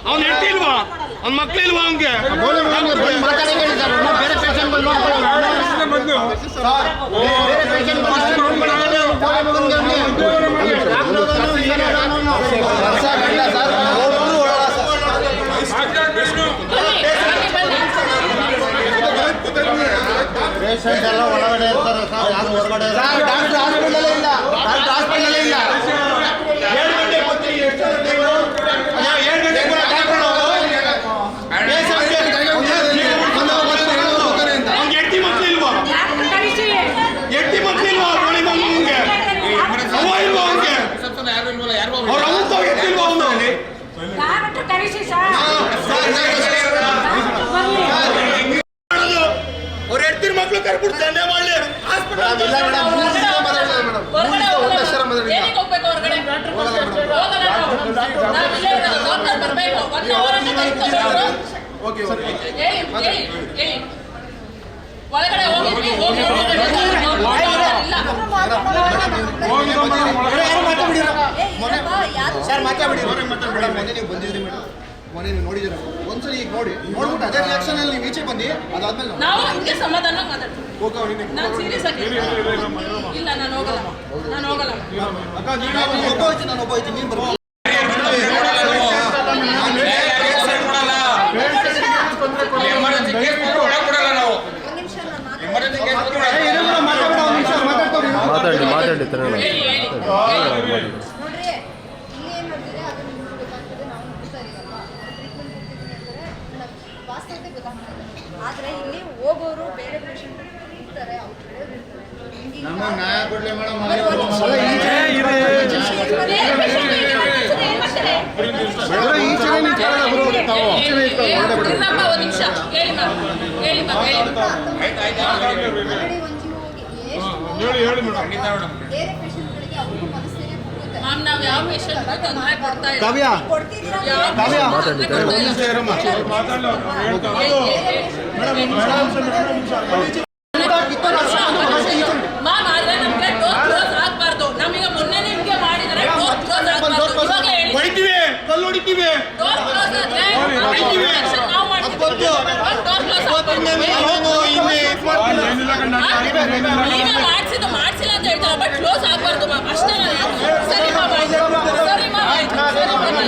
ಅವ್ನು ಹೆಟ್ಟಿಲ್ವಾ ಅವ್ನ ಮಕ್ಳಿಲ್ವಾ ಅವನ್ಗೆ ಪೇಷಂಟ್ ಎಲ್ಲ ಒಳಗಡೆ ಇರ್ತಾರೆ ಸರ್, ಯಾರು ಹೊರಗಡೆ ಡಾಕ್ಟರ್ ಹಾಸ್ಪಿಟಲ್ ಇಲ್ಲ, ಡಾಕ್ಟರ್ ಹಾಸ್ಪಿಟಲ್ ಇಲ್ಲ. 7 ಗಂಟೆ ಬರ್ತೀವಿ, ಎಷ್ಟು ನೀವು 7 ಗಂಟೆ ಕೂಡ ಡಾಕ್ಟರ್ ಅವ್ನಿಗೆ ಎಟ್ಟಿ ಮಕ್ಕಳಿಲ್ವಾ ಎಟ್ಟಿ ಮಕ್ಕಳಿಲ್ವಾ ಅವನಿಗೆ ಅವ ಇಲ್ವಾ ಅವ್ನಿಗೆ ಅವ್ರ ಅವಂತ ಎತ್ತಿಲ್ವಾ ಅವನು ಅವ್ರು ಎಡ್ತಿರ್ ಮಕ್ಳು ಕರ್ಬಿಡ್ತಾನೆ ಮಾಡಿ ಒಳಗಡೆ ಮೊನ್ನೆ ನೀವು ನೋಡಿದ್ದೀರ ಒಂದ್ಸರಿ ಈಗ ನೋಡ್ಬಿಟ್ಟು ಅದೇ ರಿಯಾಕ್ಷನ್ ಅಲ್ಲಿ ನೀವು ಈಚೆ ಬಂದು ಅದಾದ್ಮೇಲೆ ನಾವು ಹಿಂಗೆ ಸಮಾಧಾನ ಮಾತಾಡ್ತೀವಿ. ನಾನು ಸೀರಿಯಸ್ ಆಗಿ ಇಲ್ಲ, ನಾನು ಹೋಗಲ್ಲ ಅಕ್ಕ, ನೀನು ಒಬ್ಬ ಹೋಯ್ತು, ನಾನು ಒಬ್ಬ ಹೋಯ್ತು, ನೀನು ಬರ್ಬೋದು. ಆದ್ರೆ ಇಲ್ಲಿ ಹೋಗೋರು ಬೇರೆ ಪೇಷಂಟ್ ಇರ್ತಾರೆ, ನಮ್ಮ ನ್ಯಾಯ ಕೊಡ್ಲಿ ಮೇಡಮ್. ನಾವು ಯಾವ ಪೇಷಂಟ್ ತೊಂದರೆ ಕೊಡ್ತಾ ಇಲ್ಲ. ಮ್ಯಾಮ್, ಆದ್ರೆ ನಮ್ಗೆ ಡೋರ್ ಕ್ಲೋಸ್ ಆಗ್ಬಾರ್ದು. ನಮಗೆ ಮೊನ್ನೆ ನಿಮ್ಗೆ ಮಾಡಿದ್ರೆ ಡೋರ್ ಕ್ಲೋಸ್ ಆಗ್ಬಾರ್ದು. ಇವಾಗಲೇ ಹೇಳಿ ಹೊಡಿತೀವಿ, ಕಲ್ಲು ಹೊಡಿತೀವಿ, ಡೋರ್ ಕ್ಲೋಸ್ ಆದ್ರೆ ನಾವು ಮಾಡ್ತೀವಿ. ಡೋರ್ ಕ್ಲೋಸ್ ಮಾಡ್ಸಿಲ್ಲ ಅಂತ ಹೇಳ್ತಾರೆ, ಬಟ್ ಕ್ಲೋಸ್ ಆಗ್ಬಾರ್ದು ಮ್ಯಾಮ್, ಅಷ್ಟೇ. ಸರಿ ಮ್ಯಾಮ್, ಆಯ್ತು. ಸರಿ ಮ್ಯಾಮ್, ಆಯ್ತು. ಸರಿ ಮ್ಯಾಮ್,